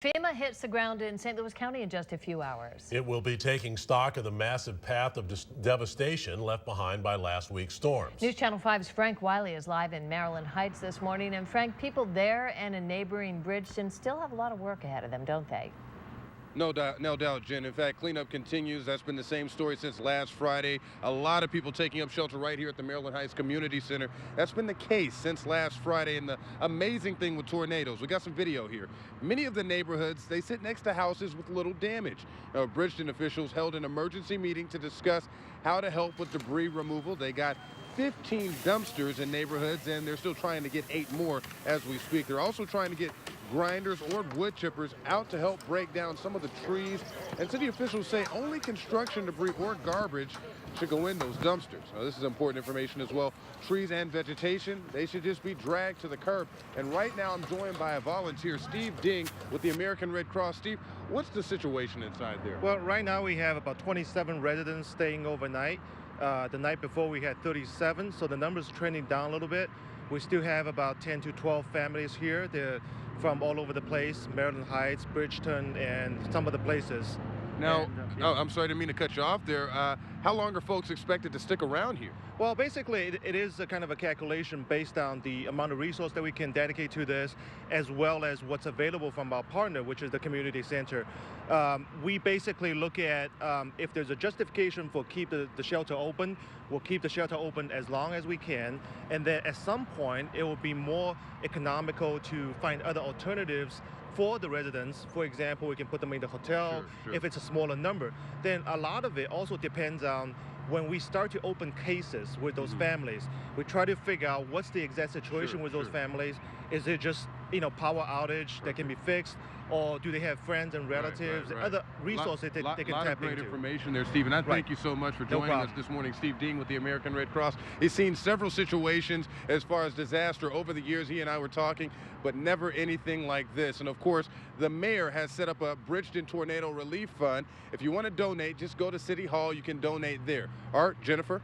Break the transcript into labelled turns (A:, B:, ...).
A: FEMA hits the ground in St. Louis County in just a few hours.
B: It will be taking stock of the massive path of devastation left behind by last week's storms.
A: News Channel 5's Frank Wiley is live in Maryland Heights this morning. And Frank, people there and in neighboring Bridgeton still have a lot of work ahead of them, don't they?
C: No doubt, Jen. In fact, cleanup continues. That's been the same story since last Friday. A lot of people taking up shelter right here at the Maryland Heights Community Center. That's been the case since last Friday. And the amazing thing with tornadoes, we got some video here. Many of the neighborhoods, they sit next to houses with little damage. Bridgeton officials held an emergency meeting to discuss how to help with debris removal. They got 15 dumpsters in neighborhoods, and they're still trying to get 8 more as we speak. They're also trying to get grinders or wood chippers out to help break down some of the trees. And city officials say only construction debris or garbage should go in those dumpsters. Now, this is important information as well. Trees and vegetation, they should just be dragged to the curb. And right now I'm joined by a volunteer, Steve Ding, with the American Red Cross. Steve, what's the situation inside there?
D: Well, right now we have about 27 residents staying overnight. The night before we had 37, so the number's trending down a little bit. We still have about 10 to 12 families here. They're from all over the place, Maryland Heights, Bridgeton, and some of the places.
C: Now, I'm sorry, I didn't mean to cut you off there. How long are folks expected to stick around here?
D: Well, basically, it is a kind of a calculation based on the amount of resource that we can dedicate to this, as well as what's available from our partner, which is the community center. We basically look at if there's a justification for keep the shelter open, we'll keep the shelter open as long as we can, and then at some point, it will be more economical to find other alternatives for the residents. For example, we can put them in the hotel.
C: Sure.
D: If it's a smaller number. Then a lot of it also depends on when we start to open cases with those families. We try to figure out what's the exact situation with those families. Is it just power outage that can be fixed, or do they have friends and relatives,
C: right.
D: other resources they can
C: tap into? A lot of great information there, Steve, and I thank you so much for joining us this morning. Steve Ding with the American Red Cross. He's seen several situations as far as disaster over the years. He and I were talking, but never anything like this. And of course, the mayor has set up a Bridgeton Tornado Relief Fund. If you want to donate, just go to City Hall. You can donate there. Art, Jennifer?